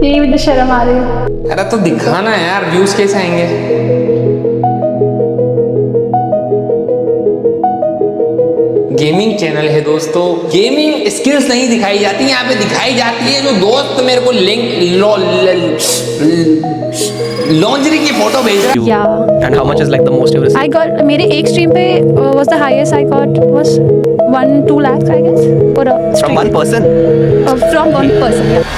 यही मुझे शर्म आ रही है। अरे तो दिखाना यार, व्यूज कैसे आएंगे। गेमिंग चैनल है दोस्तों, गेमिंग स्किल्स नहीं दिखाई जाती, यहाँ पे दिखाई जाती है जो दोस्त मेरे को लिंक लॉन्जरी की फोटो भेज रहा है। Yeah. And how much is like the most you received? I got मेरे एक स्ट्रीम पे was the highest I got was 1-2 lakhs I guess for a From stream. one person? From one person, yeah.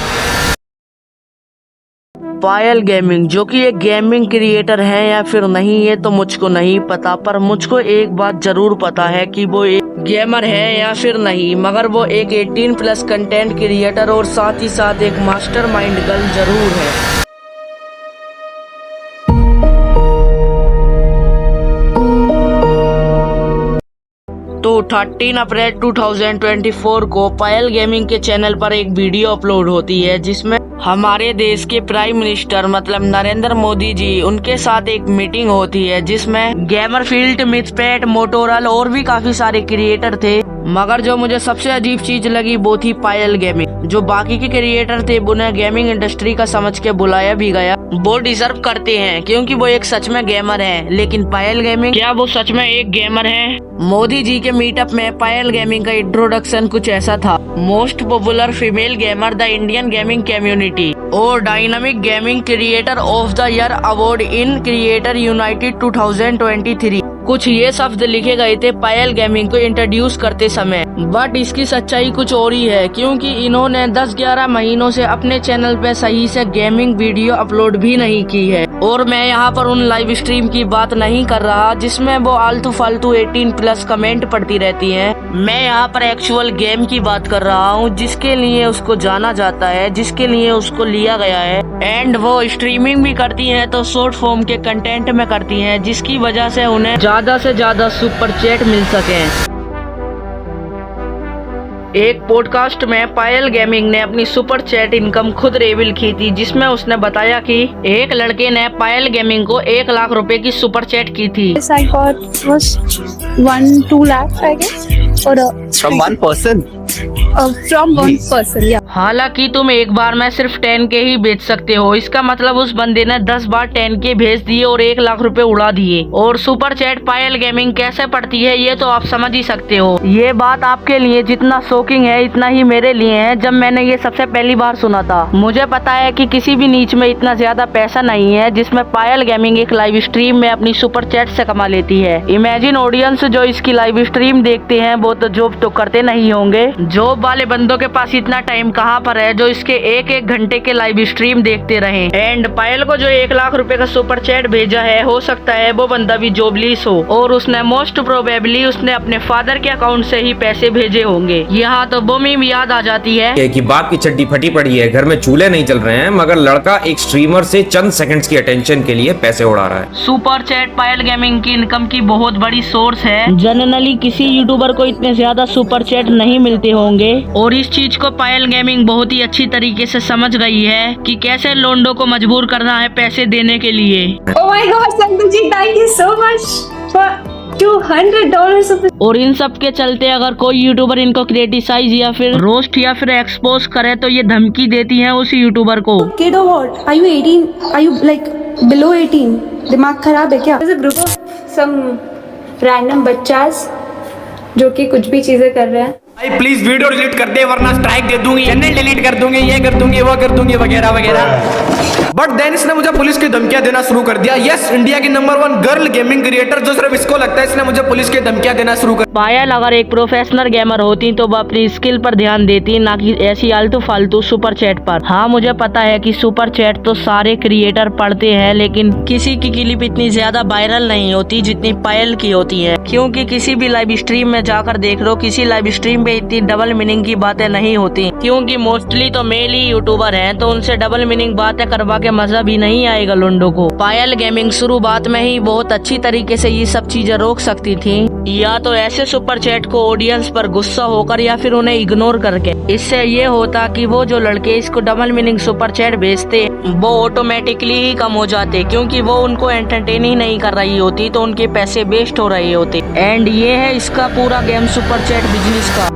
Payal gaming जो कि एक gaming creator है या फिर नहीं, ये तो मुझको नहीं पता, पर मुझको एक बात जरूर पता है कि वो एक गेमर है या फिर नहीं, मगर वो एक 18+ कंटेंट क्रिएटर और साथ ही साथ एक मास्टरमाइंड गर्ल जरूर है। तो 13 अप्रैल 2024 को पायल गेमिंग के चैनल पर एक वीडियो अपलोड होती है जिसमें हमारे देश के प्राइम मिनिस्टर मतलब नरेंद्र मोदी जी उनके साथ एक मीटिंग होती है जिसमें गेमर फील्ड, मिथपेट, मोटोरल और भी काफी सारे क्रिएटर थे। मगर जो मुझे सबसे अजीब चीज लगी वो थी पायल गेमिंग। जो बाकी के क्रिएटर थे उन्हें गेमिंग इंडस्ट्री का समझ के बुलाया भी गया, वो डिजर्व करते हैं क्योंकि वो एक सच में गेमर है। लेकिन पायल गेमिंग, क्या वो सच में एक गेमर है? मोदी जी के मीटअप में पायल गेमिंग का इंट्रोडक्शन कुछ ऐसा था: most popular female gamer the Indian gaming community और dynamic gaming creator of the year award in creator united 2023। कुछ ये शब्द लिखे गए थे पायल गेमिंग को इंट्रोड्यूस करते समय। बट इसकी सच्चाई कुछ और ही है क्योंकि इन्होंने 10-11 महीनों से अपने चैनल पे सही से गेमिंग वीडियो अपलोड भी नहीं की है। और मैं यहाँ पर उन लाइव स्ट्रीम की बात नहीं कर रहा जिसमें वो आलतू फालतू 18+ कमेंट पढ़ती रहती हैं। मैं यहाँ पर एक्चुअल गेम की बात कर रहा हूँ जिसके लिए उसको जाना जाता है, जिसके लिए उसको लिया गया है। एंड वो स्ट्रीमिंग भी करती हैं तो शॉर्ट फॉर्म के कंटेंट में करती हैं, जिसकी वजह से उन्हें ज्यादा से ज्यादा सुपर चैट मिल सके। एक पॉडकास्ट में पायल गेमिंग ने अपनी सुपर चैट इनकम खुद रिवील की थी, जिसमें उसने बताया कि एक लड़के ने पायल गेमिंग को 1 लाख रुपए की सुपर चैट की थी। Yes, I got was 1-2 lakhs I guess for a From one person? from one person, yeah. हालांकि तुम एक बार में सिर्फ 10K ही बेच सकते हो, इसका मतलब उस बंदे ने 10 बार 10K भेज दिए और 1 लाख रुपए उड़ा दिए। और सुपर चैट पायल गेमिंग कैसे पड़ती है ये तो आप समझ ही सकते हो। ये बात आपके लिए जितना शॉकिंग है इतना ही मेरे लिए है। जब मैंने ये सबसे पहली बार सुना था, मुझे पता है कि किसी भी नीच में इतना ज्यादा पैसा नहीं है जिसमें पायल गेमिंग एक लाइव स्ट्रीम में अपनी सुपर चैट से कमा लेती है। इमेजिन ऑडियंस जो इसकी लाइव स्ट्रीम देखते हैं वो तो जॉब तो करते नहीं होंगे। जॉब वाले बंदों के पास इतना टाइम कहाँ पर है जो इसके 1-1 घंटे के लाइव स्ट्रीम देखते रहे। एंड पायल को जो 1 लाख रुपए का सुपर चैट भेजा है, हो सकता है वो बंदा भी जॉबलेस हो और उसने मोस्ट प्रोबेबली उसने अपने फादर के अकाउंट से ही पैसे भेजे होंगे। यहाँ तो वो मीम याद आ जाती है कि बाप की चड्डी फटी पड़ी है, घर में चूल्हे नहीं चल रहे हैं, मगर लड़का एक स्ट्रीमर से चंद सेकंड्स की अटेंशन के लिए पैसे उड़ा रहा है। सुपर चैट पायल गेमिंग की इनकम की बहुत बड़ी सोर्स है। जनरली किसी यूट्यूबर को इतने ज्यादा सुपर चैट नहीं मिलते होंगे और इस चीज को पायल गेमिंग बहुत ही अच्छी तरीके से समझ गई है कि कैसे लोंडो को मजबूर करना है पैसे देने के लिए। Oh my God, Santu ji, thank you so much for $200 और इन सब के चलते अगर कोई यूट्यूबर इनको क्रिटिसाइज या फिर रोस्ट या फिर एक्सपोज करे तो ये धमकी देती है उस यूट्यूबर को। Kid or what? Are you 18? Are you like below 18? दिमाग खराब है क्या? There's a group of some random बच्चास जो कि कुछ भी चीजें कर रहे हैं। भाई प्लीज वीडियो डिलीट कर दे वरना स्ट्राइक दे दूंगी, चैनल डिलीट कर दूंगी, ये कर दूंगी, वो कर दूंगी, वगैरह वगैरह। बट देन इसने मुझे पुलिस की धमकियां देना शुरू कर दिया। यस, इंडिया की नंबर 1 गर्ल गेमिंग क्रिएटर जो सिर्फ इसको लगता है इसने मुझे पुलिस की धमकियां देना शुरू कर। पायल अगर एक प्रोफेशनल गेमर होती तो वो अपनी स्किल पर ध्यान देती, ना कि ऐसी आलतू फालतू सुपर चैट पर। हाँ, मुझे पता है कि सुपर चैट तो सारे क्रिएटर पढ़ते हैं, लेकिन किसी की क्लिप इतनी ज्यादा वायरल नहीं होती जितनी पायल की होती है। क्योंकि किसी भी लाइव स्ट्रीम में जाकर देख लो, किसी लाइव स्ट्रीम पे इतनी डबल मीनिंग की बातें नहीं होती, क्योंकि मोस्टली तो मेल ही यूट्यूबर हैं, तो उनसे डबल मीनिंग बातें करवा के मजा भी नहीं आएगा लोंडो को। पायल गेमिंग शुरुआत में ही बहुत अच्छी तरीके से ये सब चीजें रोक सकती थी, या तो ऐसे सुपर चैट को ऑडियंस पर गुस्सा होकर या फिर उन्हें इग्नोर करके। इससे ये होता कि वो जो लड़के इसको डबल मीनिंग सुपर चैट भेजते वो ऑटोमेटिकली ही कम हो जाते, क्योंकि वो उनको एंटरटेन ही नहीं कर रही होती तो उनके पैसे वेस्ट हो रहे होते। एंड ये है इसका पूरा गेम सुपर चैट बिजनेस का।